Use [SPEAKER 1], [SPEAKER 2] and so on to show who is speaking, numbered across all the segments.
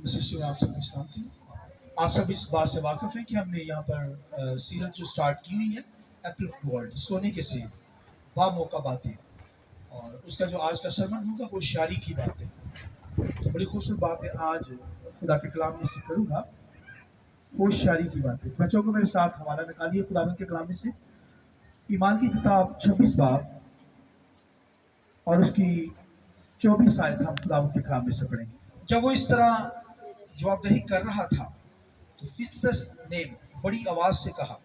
[SPEAKER 1] مسیح آپ سب کو سلامتی ہوں۔ آپ سب اس بات سے واقف ہیں کہ ہم نے یہاں پر سیرت جو سٹارٹ کی ہوئی ہے ایپل آف گولڈ، سونے کے سیب، با موقع باتیں، اور اس کا جو آج کا سرمن ہوگا وہ شاعری کی باتیں۔ تو بڑی خوبصورت باتیں آج خدا کے کلام میں سے کروں گا، وہ شاعری کی باتیں۔ بچوں کو میرے ساتھ حوالہ نکالیے خدا کے کلام میں سے، ایمان کی کتاب 26 باب اور اس کی 24 آیت ہم خدا کے کلام میں سے پڑھیں گے۔ جب وہ اس طرح جواب دہی کر رہا تھا تو فسطس نے بڑی آواز سے کہا،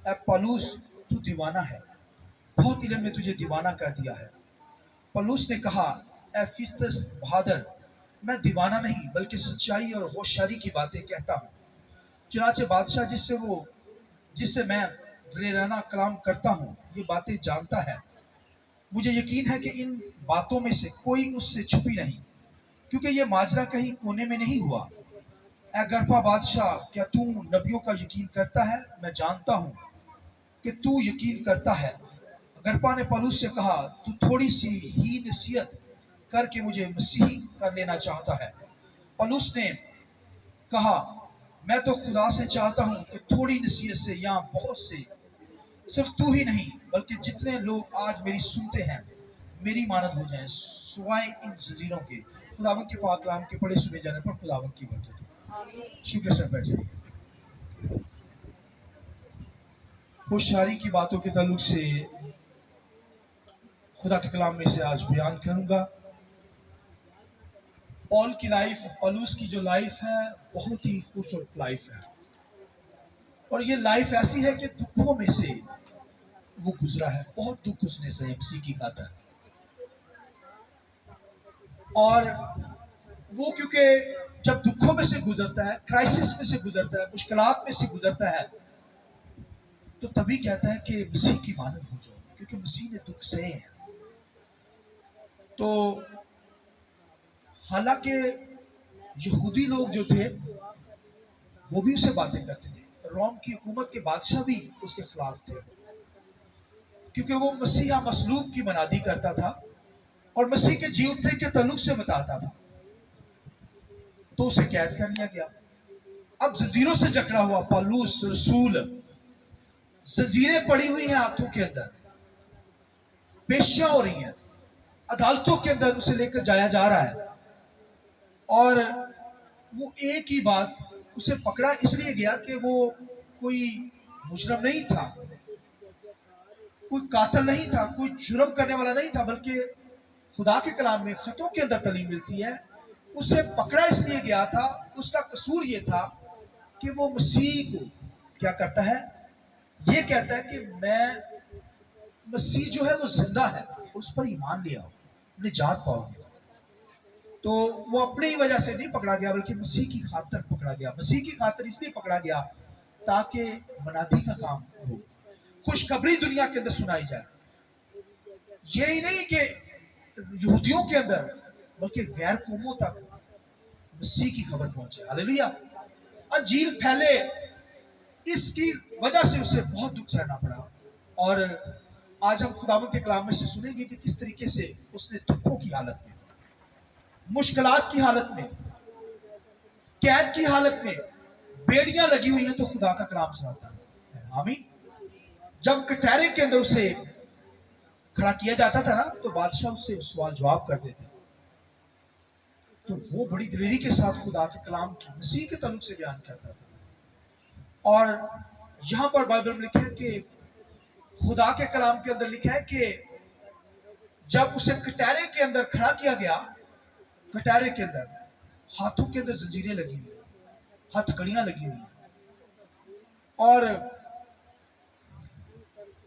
[SPEAKER 1] اے پالوس تو دیوانہ ہے، بہت علم نے تجھے دیوانہ کر دیا ہے۔ پالوس نے کہا، اے فسطس بہادر، میں دیوانہ نہیں بلکہ سچائی اور ہوشیاری کی باتیں کہتا ہوں۔ چنانچہ بادشاہ جس سے میں دلیرانہ کلام کرتا ہوں یہ باتیں جانتا ہے۔ مجھے یقین ہے کہ ان باتوں میں سے کوئی اس سے چھپی نہیں، کیونکہ یہ ماجرا کہیں کونے میں نہیں ہوا۔ اے گرپا بادشاہ، کیا تو نبیوں کا یقین کرتا ہے؟ میں جانتا ہوں کہ تو یقین کرتا ہے۔ گرپا نے پالوس سے کہا، تو تھوڑی سی ہی نصیحت کر کے مجھے مسیحی کر لینا چاہتا ہے۔ پالوس نے کہا، میں تو خدا سے چاہتا ہوں کہ تھوڑی نصیحت سے یہاں بہت سے، صرف تو ہی نہیں بلکہ جتنے لوگ آج میری سنتے ہیں میری مانند ہو جائیں، سوائے ان زنجیروں کے۔ خداوند کے پاک کلام کے پڑھے سنے جانے پر خداوند کی برکت ہو۔ شکر سے بیٹھ جائیے۔ ہوشیاری کی باتوں کے تعلق سے خدا کے کلام میں سے آج بیان کروں گا۔ پال کی لائف، پالوس کی جو لائف ہے بہت ہی خوبصورت لائف ہے، اور یہ لائف ایسی ہے کہ دکھوں میں سے وہ گزرا ہے، بہت دکھ اس نے سہے مسیح کی خاطر۔ اور وہ کیونکہ جب دکھوں میں سے گزرتا ہے، کرائسس میں سے گزرتا ہے، مشکلات میں سے گزرتا ہے، تو تبھی کہتا ہے کہ مسیح کی مانند ہو جاؤ، کیونکہ مسیح نے دکھ سہے ہیں۔ تو حالانکہ یہودی لوگ جو تھے وہ بھی اسے باتیں کرتے تھے، روم کی حکومت کے بادشاہ بھی اس کے خلاف تھے، کیونکہ وہ مسیحا مصلوب کی منادی کرتا تھا اور مسیح کے جی اٹھنے کے تعلق سے بتاتا تھا۔ تو اسے قید کر لیا گیا۔ اب زنجیروں سے جکڑا ہوا پالوس رسول، زنجیریں پڑی ہوئی ہیں ہاتھوں کے اندر، پیشیاں ہو رہی ہیں، عدالتوں کے اندر اسے لے کر جایا جا رہا ہے، اور وہ ایک ہی بات، اسے پکڑا اس لیے گیا کہ وہ کوئی مجرم نہیں تھا، کوئی قاتل نہیں تھا، کوئی جرم کرنے والا نہیں تھا، بلکہ خدا کے کلام میں خطوں کے اندر تعلیم ملتی ہے اسے پکڑا اس لیے گیا تھا، اس کا قصور یہ تھا کہ وہ مسیح کو کیا کرتا ہے، یہ کہتا ہے کہ میں مسیح جو ہے وہ زندہ ہے، اس پر ایمان لے آؤ، نجات پاؤ گے۔ تو وہ اپنی وجہ سے نہیں پکڑا گیا بلکہ مسیح کی خاطر پکڑا گیا۔ مسیح کی خاطر اس لیے پکڑا گیا تاکہ منادی کا کام ہو، خوشخبری دنیا کے اندر سنائی جائے، یہی نہیں کہ یہودیوں کے اندر بلکہ غیر قوموں تک مسیح کی خبر پہنچے۔ ہاللیلویہ۔ انجیل پھیلے، اس کی وجہ سے اسے بہت دکھ سہنا پڑا، اور آج ہم خداوند کے کلام میں سے سنیں گے کہ کس طریقے سے اس نے دکھوں کی حالت میں، مشکلات کی حالت میں، قید کی حالت میں، بیڑیاں لگی ہوئی ہیں تو خدا کا کلام سناتا ہے۔ آمین۔ جب کٹہرے کے اندر اسے کھڑا کیا جاتا تھا نا تو بادشاہ اس سے سوال جواب کرتے تھے، تو وہ بڑی دلیری کے ساتھ خدا کے کلام کی مسیح کے تعلق سے بیان کرتا تھا۔ اور یہاں پر بائبل میں لکھا ہے کہ خدا کے کلام کے اندر لکھا ہے کہ جب اسے کٹہرے کے اندر کھڑا کیا گیا، کٹہرے کے اندر ہاتھوں کے اندر زنجیریں لگی ہوئی ہیں، ہتھ کڑیاں لگی ہوئی ہیں، اور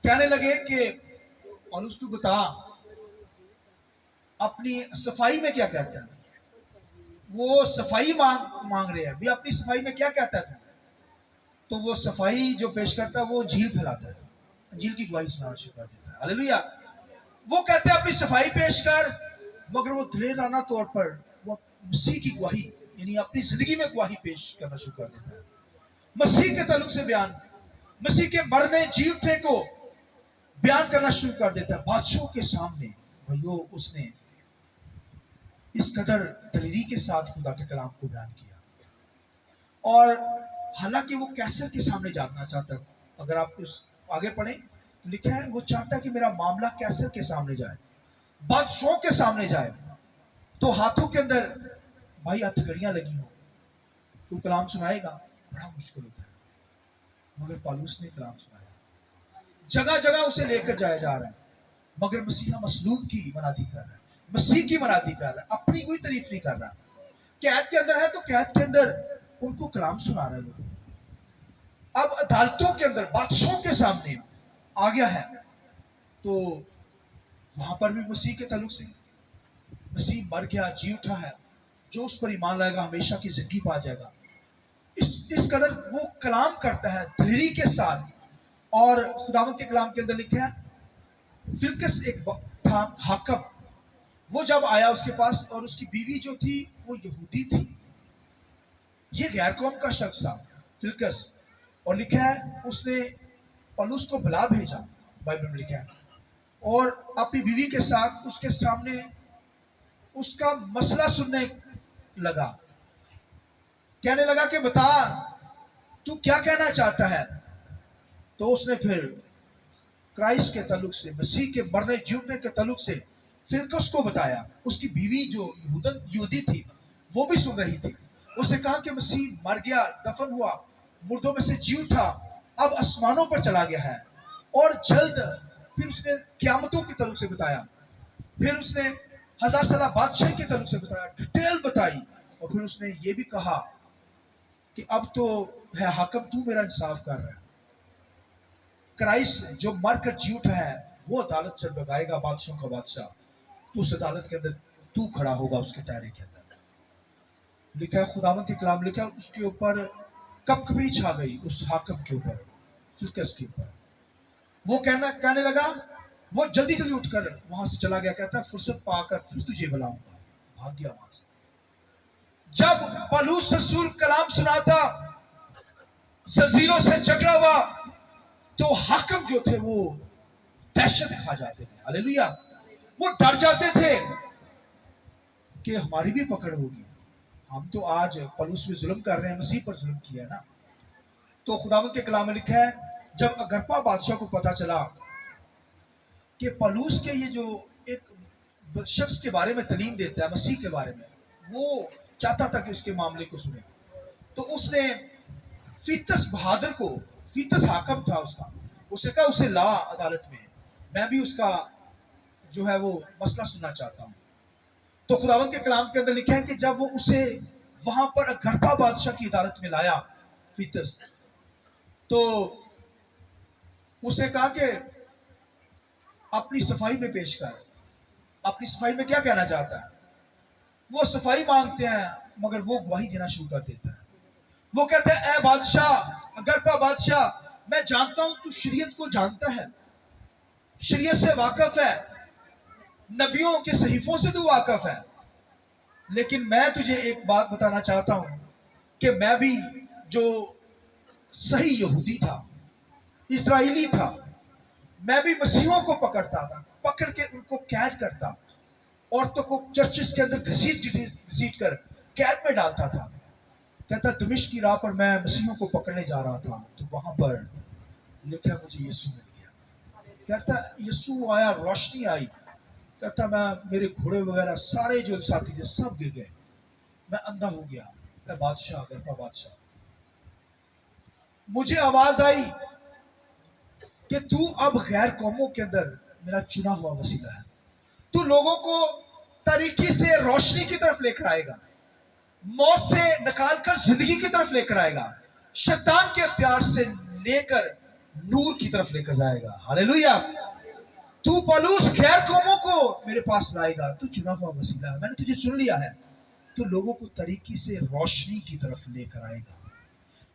[SPEAKER 1] کہنے لگے کہ پالوس تو بتا اپنی صفائی میں کیا کہتا ہے۔ وہ صفائی مانگ رہے ہیں بھی، اپنی صفائی میں کیا کہتا ہے، تو وہ صفائی جو پیش کرتا ہے وہ جھیل پھیلاتا ہے، جھیل کی گواہی سنانا شروع کر دیتا ہے۔ ہاللیلویہ۔ وہ کہتے ہیں اپنی صفائی پیش کر، مگر وہ دلیرانہ طور پر وہ مسیح کی گواہی یعنی اپنی زندگی میں گواہی پیش کرنا شروع کر دیتا ہے، مسیح کے تعلق سے بیان، مسیح کے مرنے جی اٹھنے کو بیان کرنا شروع کر دیتا ہے بادشاہوں کے سامنے۔ بھائیو، اس نے اس قدر دلیری کے ساتھ خدا کے کلام کو بیان کیا، اور حالانکہ وہ کیسر کے سامنے جانا چاہتا ہے. اگر آپ اس آگے پڑھیں تو لکھا ہے وہ چاہتا ہے کہ میرا معاملہ کیسر کے سامنے جائے، بادشاہوں کے سامنے جائے، تو ہاتھوں کے اندر بھائی ہتھکڑیاں لگی ہوں تو کلام سنائے گا، بڑا مشکل ہوتا ہے. مگر پالوس نے کلام سنایا، جگہ جگہ اسے لے کر جایا جا رہا ہے، مگر مسیحا مصلوب کی منادی کر رہا ہے، مسیح کی منادی کر رہا ہے، اپنی کوئی تعریف نہیں کر رہا. قید کے اندر ہے تو قید کے اندر ان کو کلام سنا رہا ہے لوگوں. اب عدالتوں کے اندر بادشاہوں کے سامنے آ گیا ہے، تو وہاں پر بھی مسیح کے تعلق سے، مسیح مر گیا جی اٹھا ہے، جو اس پر ایمان لائے گا ہمیشہ کی زندگی پا جائے گا. اس قدر وہ کلام کرتا ہے دلیری کے ساتھ. اور خداوند کے کلام کے اندر لکھا ہے فلکس ایک تھا حاکم، وہ جب آیا اس کے پاس، اور اس کی بیوی جو تھی وہ یہودی تھی، یہ غیر قوم کا شخص تھا فلکس. اور لکھا ہے اس نے پولس کو بلا بھیجا، بائبل میں لکھا ہے، اور اپنی بیوی کے ساتھ اس کے سامنے اس کا مسئلہ سننے لگا. کہنے لگا کہ بتا تو کیا کہنا چاہتا ہے. تو اس نے پھر کرائسٹ کے تعلق سے، مسیح کے مرنے جیونے کے تعلق سے فلکس کو بتایا. اس کی بیوی جو یہودی تھی وہ بھی سن رہی تھی. اس نے کہا کہ مسیح مر گیا، دفن ہوا، مردوں میں سے جی اٹھا، اب آسمانوں پر چلا گیا ہے، اور جلد. پھر اس نے قیامتوں کے تعلق سے بتایا، پھر اس نے 1000 سالہ بادشاہی کے تعلق سے بتایا، ڈیٹیل بتائی. اور پھر اس نے یہ بھی کہا کہ اب تو ہے حاکم تو میرا انصاف کر رہا ہے. کرائسٹ جو مر کر جی اٹھا ہے وہ عدالت چل بگائے گا، بادشاہوں کا بادشاہ. تو اس عدالت کے اندر تو کھڑا ہوگا اس کے ٹائرے کے اندر. لکھا ہے خداوند کے کلام لکھا ہے اس کے اوپر کب کبھی چھا گئی، اس حاکم کے اوپر، فلکس کے اوپر. وہ کہنے لگا، وہ جلدی جلدی اٹھ کر وہاں سے چلا گیا، کہتا فرصت پا کر پھر تجھے بلاؤں گا. بھاگ گیا وہاں سے. جب پولس رسول کلام سناتا، زنجیروں سے جکڑا ہوا، تو حاکم جو تھے وہ دہشت کھا جاتے تھے. ہاللیلویا. وہ ڈر جاتے تھے کہ ہماری بھی پکڑ ہوگی، ہم تو آج پولس پہ ظلم کر رہے ہیں، مسیح پر ظلم کیا ہے نا. تو خداوند کے کلام میں لکھا ہے جب اگرپا بادشاہ کو پتا چلا کہ پولس کے یہ جو ایک شخص کے بارے میں تعلیم دیتا ہے مسیح کے بارے میں، وہ چاہتا تھا کہ اس کے معاملے کو سنے، تو اس نے فیتس بہادر کو، فیتس حاکم تھا اس کا، اسے کہا اسے لا عدالت میں، میں بھی اس کا جو ہے وہ مسئلہ سننا چاہتا ہوں. تو خداوند کے کلام کے اندر لکھا ہے کہ جب وہ اسے وہاں پر اگرپا بادشاہ کی عدالت میں لایا فیتس، تو اس نے کہا کہ اپنی صفائی میں پیش کر، اپنی صفائی میں کیا کہنا چاہتا ہے. وہ صفائی مانگتے ہیں مگر وہ گواہی دینا شروع کر دیتا ہے. وہ کہتا ہے اے بادشاہ، اگرپا بادشاہ، میں جانتا ہوں تو شریعت کو جانتا ہے، شریعت سے واقف ہے، نبیوں کے صحیفوں سے تو واقف ہے، لیکن میں تجھے ایک بات بتانا چاہتا ہوں کہ میں بھی جو صحیح یہودی تھا، اسرائیلی تھا، میں بھی مسیحوں کو پکڑتا تھا، پکڑ کے ان کو قید کرتا، عورتوں کو چرچز کے اندر گھسیٹ کر قید میں ڈالتا تھا. کہتا دمشق کی راہ پر میں مسیحوں کو پکڑنے جا رہا تھا، تو وہاں پر لکھا مجھے یسوع مل گیا. کہتا یسوع آیا، روشنی آئی. کہتا میں میرے گھوڑے وغیرہ سارے جو ساتھی تھے سب گر گئے، میں اندھا ہو گیا. اے بادشاہ، اگرپا بادشاہ، مجھے آواز آئی کہ تو اب غیر قوموں کے اندر میرا چنا ہوا وسیلہ ہے، تو لوگوں کو تاریکی سے روشنی کی طرف لے کر آئے گا، موت سے نکال کر زندگی کی طرف لے کر آئے گا، شیطان کے اختیار سے لے کر نور کی طرف لے کر جائے گا. ہاللیلویا. تو پولس غیر قوموں کو میرے پاس لائے گا، تو چنا ہوا وسیلہ ہے، میں نے تجھے چن لیا ہے، تو لوگوں کو طریقے سے روشنی کی طرف لے کر آئے گا.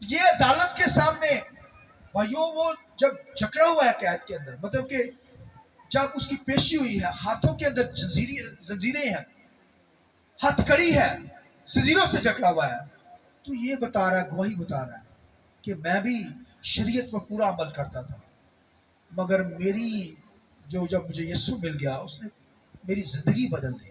[SPEAKER 1] یہ عدالت کے سامنے بھائیوں، وہ جب جکڑا ہوا ہے قید کے اندر، مطلب کہ جب اس کی پیشی ہوئی ہے، ہاتھوں کے اندر زنجیریں ہیں، ہتھ کڑی ہے، زنجیروں سے جکڑا ہوا ہے، تو یہ بتا رہا ہے، گواہی بتا رہا ہے کہ میں بھی شریعت پر پورا عمل کرتا تھا، مگر میری جب مجھے یسوع مل گیا اس نے میری زندگی بدل دی.